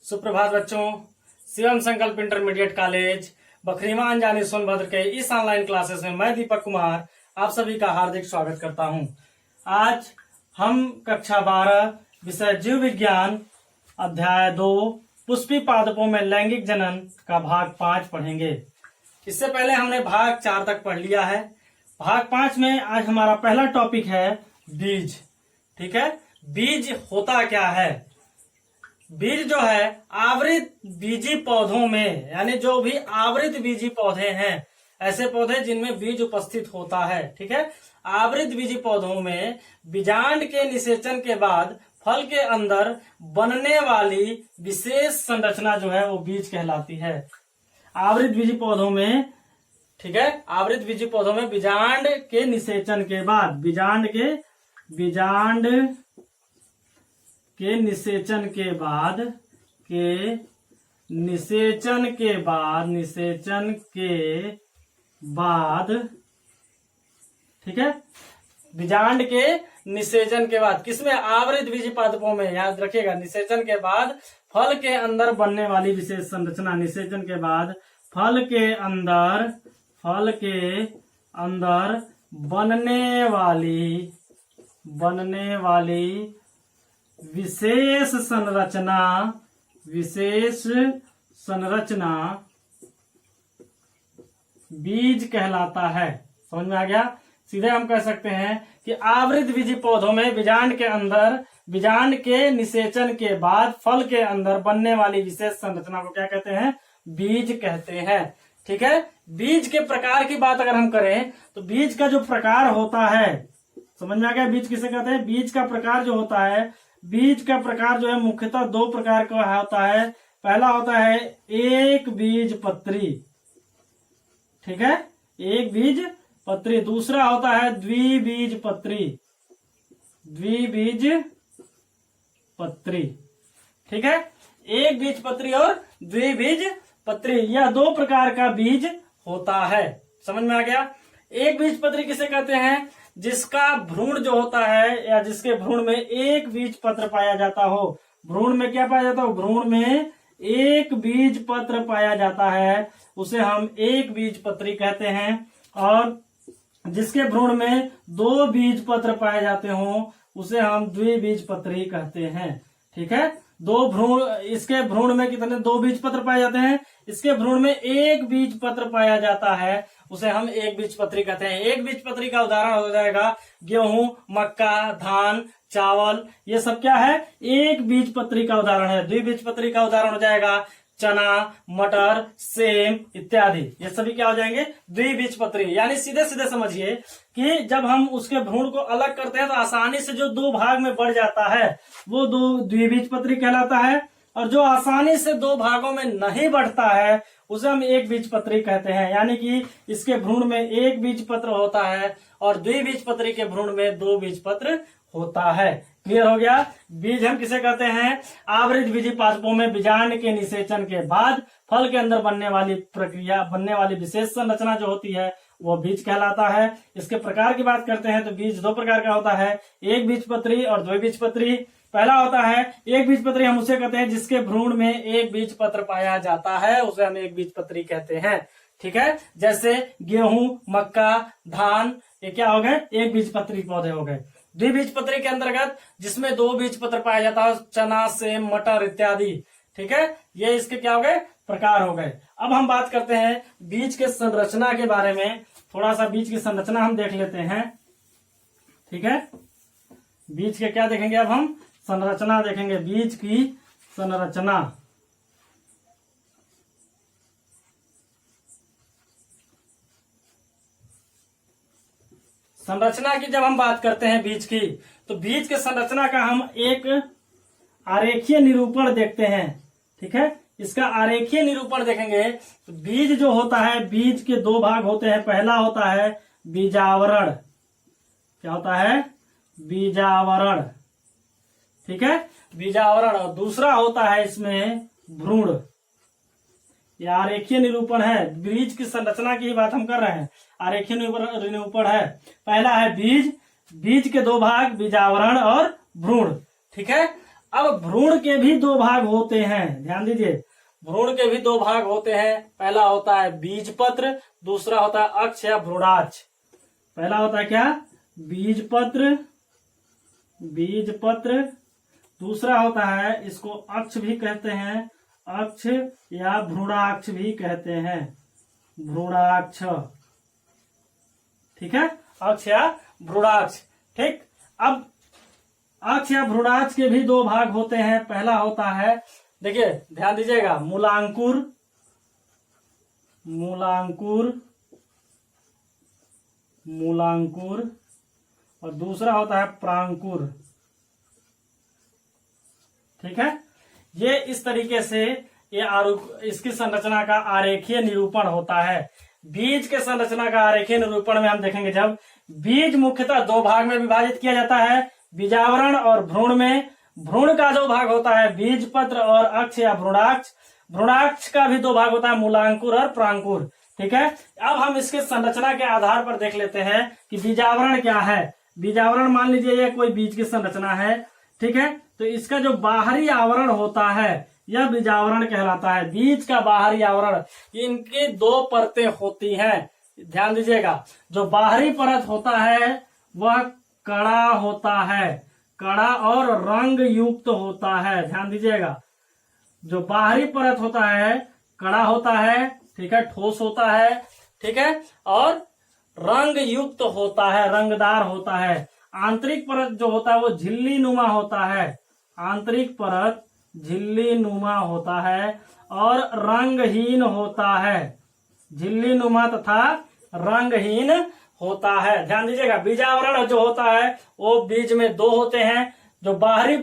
सुप्रभात बच्चों। शिवम संकल्प इंटरमीडिएट कॉलेज बखरीमा अंजानी सोनभद्र के इस ऑनलाइन क्लासेस में मैं दीपक कुमार आप सभी का हार्दिक स्वागत करता हूं। आज हम कक्षा 12 विषय जीव विज्ञान अध्याय 2 पुष्पी पादपों में लैंगिक जनन का भाग 5 पढ़ेंगे। इससे पहले हमने भाग 4 तक पढ़ लिया है। भाग 5 में आज हमारा पहला टॉपिक है बीज। ठीक है, बीज होता क्या है। बीज जो है आवृत बीजी पौधों में, यानी जो भी आवृत बीजी पौधे हैं, ऐसे पौधे जिनमें बीज उपस्थित होता है। ठीक है, आवृत बीजी पौधों में बीजांड के निषेचन के बाद फल के अंदर बनने वाली विशेष संरचना जो है वो बीज कहलाती है। आवृत बीजी पौधों में, ठीक है, आवृत बीजी पौधों में बीजांड के निषेचन के बाद, बीजांड के निषेचन के बाद, ठीक है, बीजांड के निषेचन के बाद किसमें, आवृत बीजी पादपों में, याद रखिएगा, निषेचन के बाद फल के अंदर बनने वाली विशेष संरचना, निषेचन के बाद फल के अंदर बनने वाली विशेष संरचना बीज कहलाता है। समझ में आ गया। सीधे हम कह सकते हैं कि आवृत बीजी पौधों में बीजांड के अंदर, बीजांड के निषेचन के बाद फल के अंदर बनने वाली विशेष संरचना को क्या कहते हैं, बीज कहते हैं। ठीक है, बीज के प्रकार की बात अगर हम करें तो बीज का जो प्रकार होता है, समझ में आ गया, बीज किसे कहते हैं। बीज का प्रकार जो होता है, बीज का प्रकार जो है मुख्यतः 2 प्रकार का होता है। पहला होता है एक बीज पत्री, ठीक है, एक बीज पत्री। दूसरा होता है द्विबीज पत्री, ठीक है, एक बीज पत्री और द्विबीज पत्री, यह 2 प्रकार का बीज होता है। समझ में आ गया। एक बीज पत्री किसे कहते हैं, जिसका भ्रूण जो होता है या जिसके भ्रूण में एक बीज पत्र पाया जाता हो। भ्रूण में क्या पाया जाता हो, भ्रूण में एक बीज पत्र पाया जाता है, उसे हम एक बीज पत्री कहते हैं। और जिसके भ्रूण में 2 बीज पत्र पाए जाते हो उसे हम द्विबीज पत्री कहते हैं। ठीक है, 2 भ्रूण, इसके भ्रूण में कितने, 2 बीज पत्र पाए जाते हैं, इसके भ्रूण में 1 बीज पत्र पाया जाता है, उसे हम एक बीज पत्री कहते हैं। एक बीज पत्री का उदाहरण हो जाएगा गेहूं, मक्का, धान, चावल, ये सब क्या है, एक बीज पत्री का उदाहरण है। द्विबीज पत्री का उदाहरण हो जाएगा चना, मटर, सेम इत्यादि, ये सभी क्या हो जाएंगे, द्विबीज पत्री। यानी सीधे सीधे समझिए कि जब हम उसके भ्रूण को अलग करते हैं तो आसानी से जो 2 भाग में बढ़ जाता है वो द्विबीज पत्री कहलाता है, और जो आसानी से 2 भागों में नहीं बढ़ता है उसे हम एक बीज पत्री कहते हैं। यानी कि इसके भ्रूण में 1 बीज पत्र होता है और द्विबीज पत्री के भ्रूण में 2 बीज पत्र होता है। क्लियर हो गया। बीज हम किसे कहते हैं, आवृत बीजी पादपों में बीजांड के निषेचन के बाद फल के अंदर बनने वाली प्रक्रिया, बनने वाली विशेष संरचना जो होती है वो बीज कहलाता है। इसके प्रकार की बात करते हैं तो बीज 2 प्रकार का होता है, एक बीज पत्री और द्विबीज पत्री। पहला होता है एक बीज पत्री, हम उसे कहते हैं जिसके भ्रूण में 1 बीज पत्र पाया जाता है, उसे हम एक बीज पत्री कहते हैं। ठीक है, जैसे गेहूं, मक्का, धान, ये क्या हो गए, एक बीज पत्री पौधे हो गए। द्विबीज पत्री के अंतर्गत जिसमें 2 बीज पत्र पाया जाता है, चना, सेम, मटर इत्यादि। ठीक है, ये इसके क्या हो गए, प्रकार हो गए। अब हम बात करते हैं बीज के संरचना के बारे में। थोड़ा सा बीज की संरचना हम देख लेते हैं। ठीक है, बीज के क्या देखेंगे, अब हम संरचना देखेंगे, बीज की संरचना। संरचना की जब हम बात करते हैं बीज की, तो बीज के संरचना का हम एक आरेखीय निरूपण देखते हैं। ठीक है, इसका आरेखीय निरूपण देखेंगे तो बीज जो होता है, बीज के 2 भाग होते हैं। पहला होता है बीजावरण, क्या होता है, बीजावरण, ठीक है, बीजावरण। और दूसरा होता है इसमें भ्रूण। यह आरेखीय निरूपण है, बीज की संरचना की बात हम कर रहे हैं, आरेखीय निरूपण है। पहला है बीज, बीज के 2 भाग, बीजावरण और भ्रूण। ठीक है, अब भ्रूण के भी दो भाग होते हैं, ध्यान दीजिए, भ्रूण के भी दो भाग होते हैं। पहला होता है बीजपत्र, दूसरा होता है अक्ष या भ्रूणाक्ष। पहला होता है क्या? बीजपत्र, बीजपत्र। दूसरा होता है, इसको अक्ष भी कहते हैं, अक्ष या भ्रूणाक्ष भी कहते हैं, भ्रूणाक्ष। ठीक है, अक्ष या भ्रूणाक्ष। ठीक, अब अक्ष या भ्रूणाक्ष के भी दो भाग होते हैं। पहला होता है, देखिए ध्यान दीजिएगा, मूलांकुर, मूलांकुर, मूलांकुर, और दूसरा होता है प्रांकुर। ठीक है, ये इस तरीके से ये इसकी संरचना का आरेखीय निरूपण होता है। बीज के संरचना का आरेखीय निरूपण में हम देखेंगे, जब बीज मुख्यतः दो भाग में विभाजित किया जाता है, बीजावरण और भ्रूण में। भ्रूण का जो भाग होता है बीजपत्र और अक्ष या भ्रूणाक्ष। भ्रूणाक्ष का भी दो भाग होता है, मूलांकुर और प्रांकुर। ठीक है, अब हम इसके संरचना के आधार पर देख लेते हैं कि बीजावरण क्या है। बीजावरण मान लीजिए ये कोई बीज की संरचना है, ठीक है, तो इसका जो बाहरी आवरण होता है यह बीजावरण कहलाता है। बीज का बाहरी आवरण, इनकी दो परतें होती हैं, ध्यान दीजिएगा। जो बाहरी परत होता है वह कड़ा होता है, कड़ा और रंग युक्त होता है, ध्यान दीजिएगा। जो बाहरी परत होता है कड़ा होता है, ठीक है, ठोस होता है, ठीक है, और रंग युक्त होता है, रंगदार होता है। आंतरिक परत जो होता है वो झिल्ली नुमा होता है, आंतरिक परत झिल्ली नुमा होता है और रंगहीन होता है, झिल्ली नुमा तथा रंगहीन होता है। ध्यान दीजिएगा, बीजावरण जो होता है वो बीज में दो होते हैं। जो बाहरी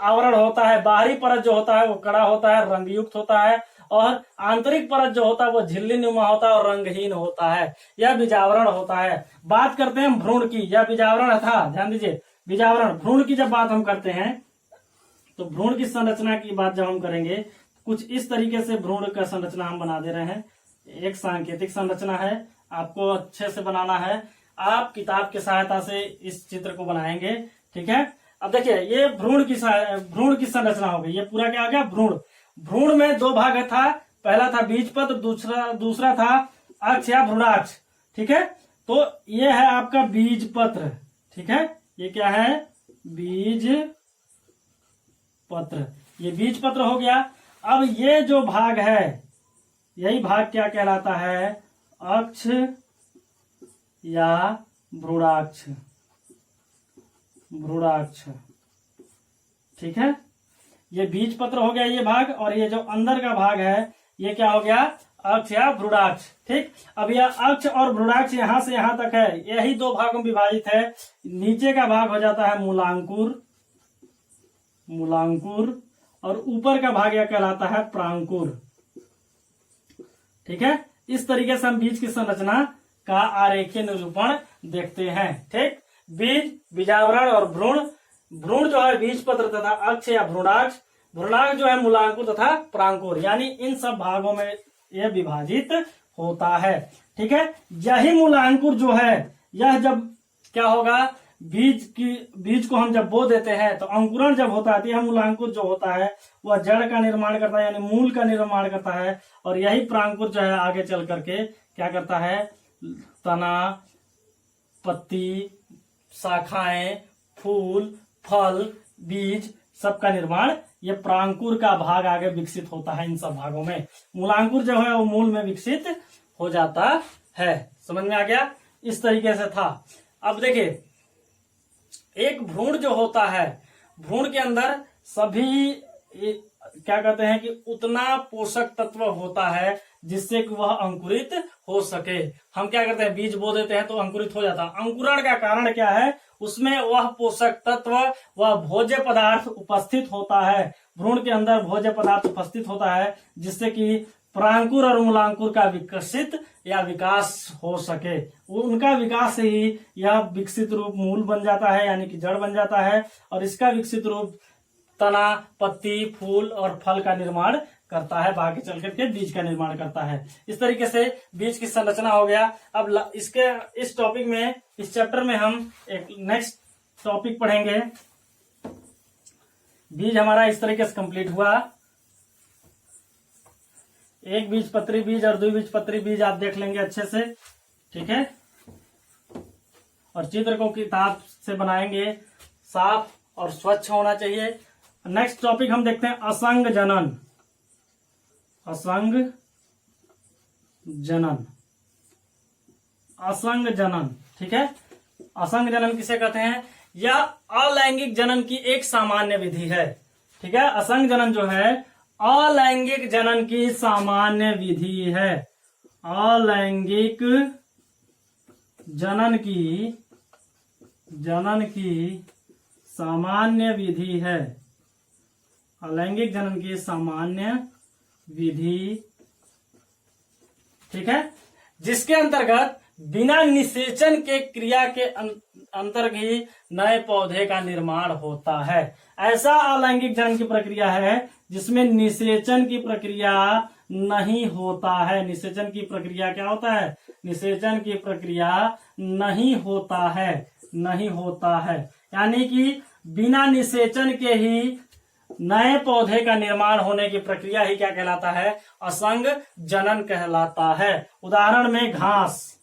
आवरण होता है, बाहरी परत जो होता है वो कड़ा होता है, रंगयुक्त होता है, और आंतरिक परत जो होता है वो झिल्ली नुमा होता है और रंगहीन होता है। यह बीजावरण होता है। बात करते हैं भ्रूण की, यह बीजावरण था, ध्यान दीजिए। बीजावरण, भ्रूण की जब बात हम करते हैं तो भ्रूण की संरचना की बात जब हम करेंगे, कुछ इस तरीके से भ्रूण का संरचना हम बना दे रहे हैं। एक सांकेतिक संरचना है, आपको अच्छे से बनाना है। आप किताब की सहायता से इस चित्र को बनाएंगे, ठीक है। अब देखिए, ये भ्रूण की संरचना हो गई। ये पूरा क्या हो गया? भ्रूण। भ्रूण में दो भाग था, पहला था बीजपत्र, दूसरा था अक्ष या भ्रूणाक्ष। ठीक है, तो ये है आपका बीजपत्र। ठीक है, ये क्या है? बीज पत्र। ये बीज पत्र हो गया। अब ये जो भाग है, यही भाग क्या कहलाता है? अक्ष या भ्रूणाक्ष, भ्रूणाक्ष। ठीक है, ये बीज पत्र हो गया ये भाग, और ये जो अंदर का भाग है ये क्या हो गया? अक्ष या भ्रूणाक्ष। ठीक, अब यह अक्ष और भ्रूणाक्ष यहां से यहां तक है, यही दो भागों में विभाजित है। नीचे का भाग हो जाता है मूलांकुर, मूलांकुर, और ऊपर का भाग यह कहलाता है प्रांकुर। ठीक है, इस तरीके से हम बीज की संरचना का आरेखीय निरूपण देखते हैं। ठीक, बीज, बीजावरण और भ्रूण। भ्रूण जो है बीज पत्र तथा अक्ष या भ्रूणाक्ष, भ्रूणाक्ष जो है मूलांकुर तथा प्रांकुर, यानी इन सब भागों में यह विभाजित होता है। ठीक है, यही मूलांकुर जो है, यह जब क्या होगा, बीज को हम जब बो देते हैं तो अंकुरण जब होता है तो यह मूलांकुर जो होता है वह जड़ का निर्माण करता है, यानी मूल का निर्माण करता है। और यही प्रांकुर जो है आगे चल करके क्या करता है? तना, पत्ती, शाखाएं, फूल, फल, बीज, सबका निर्माण ये प्रांकुर का भाग आगे विकसित होता है। इन सब भागों में मूलांकुर जो है वो मूल में विकसित हो जाता है। समझ में आ गया? इस तरीके से था। अब देखिए, एक भ्रूण जो होता है, भ्रूण के अंदर सभी क्या कहते हैं कि उतना पोषक तत्व होता है जिससे कि वह अंकुरित हो सके। हम क्या करते हैं? बीज बो देते हैं तो अंकुरित हो जाता है। अंकुरण का कारण क्या है? उसमें वह पोषक तत्व, वह भोज्य पदार्थ उपस्थित होता है। भ्रूण के अंदर भोज्य पदार्थ उपस्थित होता है जिससे कि प्रांकुर और मूलांकुर का विकसित या विकास हो सके। उनका विकास से ही यह विकसित रूप मूल बन जाता है, यानी कि जड़ बन जाता है, और इसका विकसित रूप तना, पत्ती, फूल और फल का निर्माण करता है, आगे चल करके बीज का निर्माण करता है। इस तरीके से बीज की संरचना हो गया। अब इस टॉपिक में, इस चैप्टर में हम एक नेक्स्ट टॉपिक पढ़ेंगे बीज हमारा इस तरीके से कंप्लीट हुआ। एक बीजपत्री बीज और द्विबीजपत्री बीज आप देख लेंगे अच्छे से, ठीक है। और चित्र को किताब से बनाएंगे, साफ और स्वच्छ होना चाहिए। नेक्स्ट टॉपिक हम देखते हैं असंग जनन। असंग जनन, असंग जनन, ठीक है। असंग जनन किसे कहते हैं? यह अलैंगिक जनन की एक सामान्य विधि है, ठीक है। असंग जनन जो है अलैंगिक जनन की सामान्य विधि है। अलैंगिक जनन की सामान्य विधि है। अलैंगिक जनन की सामान्य विधि, ठीक है, जिसके अंतर्गत बिना निषेचन के क्रिया के अंतर्गत ही नए पौधे का निर्माण होता है। ऐसा अलैंगिक जनन की प्रक्रिया है जिसमें निषेचन की प्रक्रिया नहीं होता है। निषेचन की प्रक्रिया क्या होता है? निषेचन की प्रक्रिया नहीं होता है, नहीं होता है। यानी कि बिना निषेचन के ही नए पौधे का निर्माण होने की प्रक्रिया ही क्या कहलाता है? असंग जनन कहलाता है। उदाहरण में घास,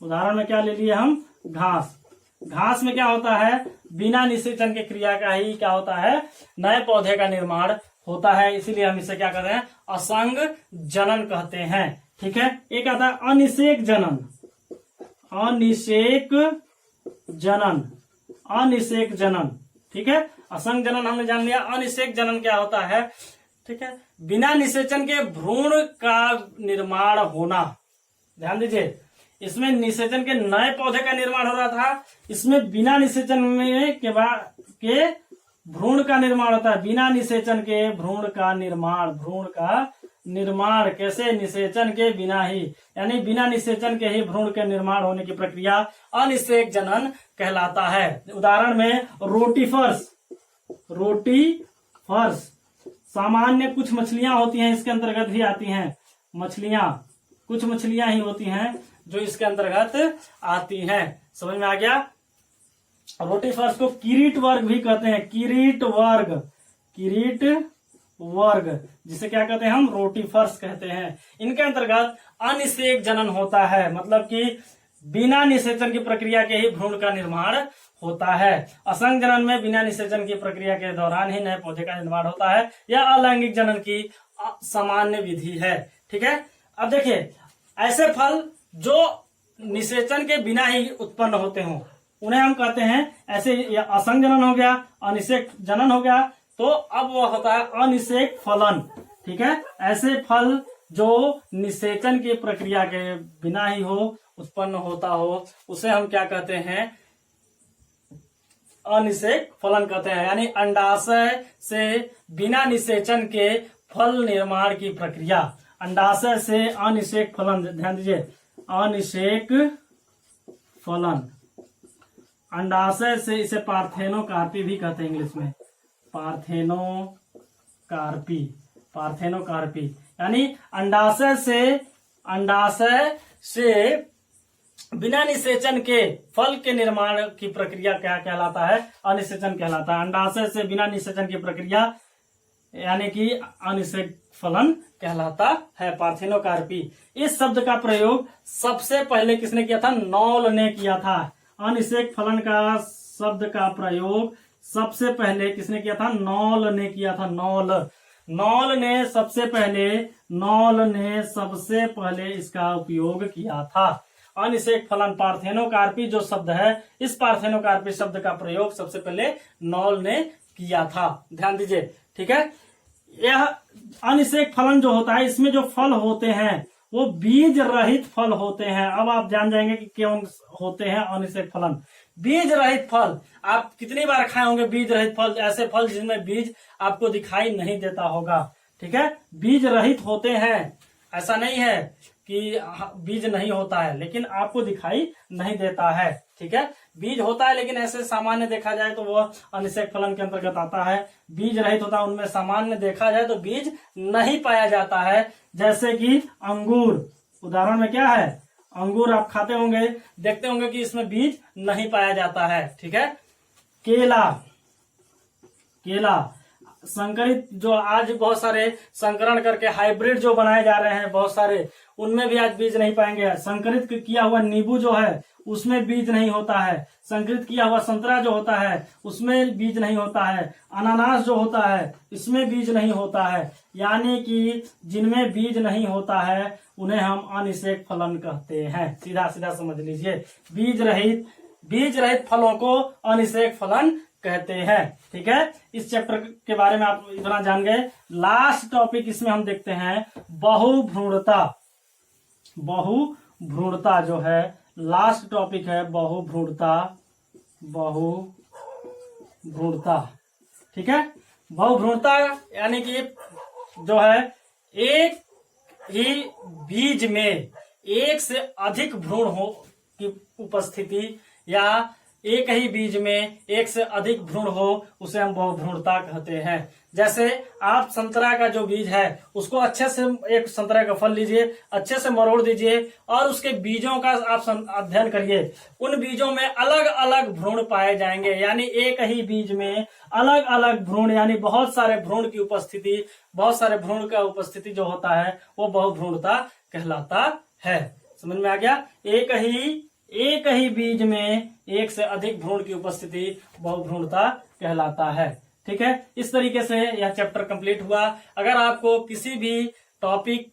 उदाहरण में क्या ले लिए हम? घास। घास में क्या होता है? बिना निषेचन के क्रिया का ही क्या होता है? नए पौधे का निर्माण होता है। इसीलिए हम इसे क्या कहते हैं? असंग जनन कहते हैं, ठीक है। एक आता है अनिषेक जनन। अनिषेक जनन, अनिषेक जनन, ठीक है। असंग जनन हमने जान लिया। अनिषेक जनन क्या होता है? ठीक है, बिना निषेचन के भ्रूण का निर्माण होना। ध्यान दीजिए, इसमें निषेचन के नए पौधे का निर्माण हो रहा था, इसमें बिना निषेचन में के भ्रूण का निर्माण होता है। बिना निषेचन के भ्रूण का निर्माण, भ्रूण का निर्माण कैसे? निषेचन के बिना ही, यानी बिना निषेचन के ही भ्रूण के निर्माण होने की प्रक्रिया अनिषेक जनन कहलाता है। उदाहरण में रोटीफर्स, रोटीफर्स सामान्य कुछ मछलियां होती हैं, इसके अंतर्गत भी आती हैं। मछलियां, कुछ मछलियां ही होती हैं जो इसके अंतर्गत आती हैं। समझ में आ गया? रोटीफर्स को किरीट वर्ग भी कहते हैं। किरीट वर्ग, किरीट वर्ग, जिसे क्या कहते हैं हम? रोटीफर्स कहते हैं। इनके अंतर्गत अनिषेक जनन होता है, मतलब कि बिना निषेचन की प्रक्रिया के ही भ्रूण का निर्माण होता है। असंग जनन में बिना निषेचन की प्रक्रिया के दौरान ही नए पौधे का निर्माण होता है। यह अलैंगिक जनन की सामान्य विधि है, ठीक है। अब देखिए, ऐसे फल जो निषेचन के बिना ही उत्पन्न होते हों उन्हें हम कहते हैं, ऐसे असंग जनन हो गया, अनिषेक जनन हो गया, तो अब वह होता है अनिषेक फलन, ठीक है। ऐसे फल जो निषेचन की प्रक्रिया के बिना ही हो, उत्पन्न होता हो, उसे हम क्या कहते हैं? अनिषेक फलन कहते हैं। यानी अंडाशय से बिना निषेचन के फल निर्माण की प्रक्रिया, अंडाशय से अनिषेक फलन। ध्यान दीजिए, अनिषेक फलन, अंडाशय से, इसे पार्थेनोकार्पी भी कहते हैं इंग्लिश में, पार्थेनोकार्पी, पार्थेनोकार्पी। यानी अंडाशय से बिना निषेचन के फल के निर्माण की प्रक्रिया क्या कहलाता है? अनिषेचन कहलाता है। अंडाशय से बिना निषेचन की प्रक्रिया यानी कि अनिषेक फलन कहलाता है, पार्थेनोकार्पी। इस शब्द का प्रयोग सबसे पहले किसने किया था? नॉल ने किया था। अनिषेक फलन का शब्द का प्रयोग सबसे पहले किसने किया था? नॉल ने किया था। नॉल ने सबसे पहले इसका उपयोग किया था। अनिषेक फलन पार्थेनोकार्पी जो शब्द है, इस पार्थेनोकार्पी शब्द का प्रयोग सबसे पहले नॉल ने किया था। ध्यान दीजिए, ठीक है। यह अनिषेक फलन जो होता है, इसमें जो फल होते हैं वो बीज रहित फल होते हैं। अब आप जान जाएंगे कि क्यों होते हैं अनिषेक फलन। बीज रहित फल, आप कितनी बार खाए होंगे बीज रहित फल? ऐसे फल जिनमें बीज आपको दिखाई नहीं देता होगा, ठीक है। बीज रहित होते हैं, ऐसा नहीं है कि बीज नहीं होता है, लेकिन आपको दिखाई नहीं देता है, ठीक है। बीज होता है लेकिन ऐसे सामान्य देखा जाए तो वह अनिषेक फलन के अंतर्गत आता है। बीज रहित होता है, उनमें सामान्य देखा जाए तो बीज नहीं पाया जाता है। जैसे कि अंगूर, उदाहरण में क्या है? अंगूर आप खाते होंगे, देखते होंगे कि इसमें बीज नहीं पाया जाता है, ठीक है। केला, संकरित जो आज बहुत सारे संकरण करके हाइब्रिड जो बनाए जा रहे हैं बहुत सारे, उनमें भी आज बीज नहीं पाएंगे। संकरित किया हुआ नींबू जो है उसमें बीज नहीं होता है। संकरित किया हुआ संतरा जो होता है उसमें बीज नहीं होता है। अनानास जो होता है इसमें बीज नहीं होता है। यानी कि जिनमें बीज नहीं होता है उन्हें हम अनिषेक फलन कहते हैं। सीधा सीधा समझ लीजिए, बीज रहित फलों को अनिषेक फलन कहते हैं। ठीक है, इस चैप्टर के बारे में आप इतना जान गए। लास्ट टॉपिक इसमें हम देखते हैं बहुभ्रूणता। बहुभ्रूणता जो है लास्ट टॉपिक है, बहुभ्रूणता। ठीक है, बहुभ्रूणता यानी कि जो है एक ही बीज में एक से अधिक भ्रूण हो की उपस्थिति, या एक ही बीज में एक से अधिक भ्रूण हो, उसे हम बहुभ्रूणता कहते हैं। जैसे आप संतरा का जो बीज है उसको अच्छे से, एक संतरा का फल लीजिए, अच्छे से मरोड़ दीजिए और उसके बीजों का आप अध्ययन करिए। उन बीजों में अलग अलग भ्रूण पाए जाएंगे, यानी एक ही बीज में अलग अलग भ्रूण, यानी बहुत सारे भ्रूण की उपस्थिति, बहुत सारे भ्रूण का उपस्थिति जो होता है वो बहुभ्रूणता कहलाता है। समझ में आ गया? एक ही बीज में एक से अधिक भ्रूण की उपस्थिति बहुभ्रूणता कहलाता है। ठीक है, इस तरीके से यह चैप्टर कंप्लीट हुआ। अगर आपको किसी भी टॉपिक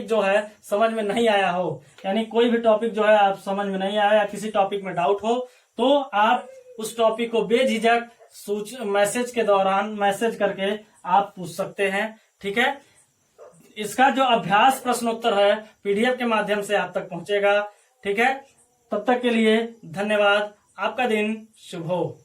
जो है समझ में नहीं आया हो, यानी कोई भी टॉपिक जो है आप समझ में नहीं आया या किसी टॉपिक में डाउट हो, तो आप उस टॉपिक को बेझिझक मैसेज के दौरान मैसेज करके आप पूछ सकते हैं। ठीक है, इसका जो अभ्यास प्रश्नोत्तर है पीडीएफ के माध्यम से आप तक पहुंचेगा। ठीक है, तब तक के लिए धन्यवाद। आपका दिन शुभ हो।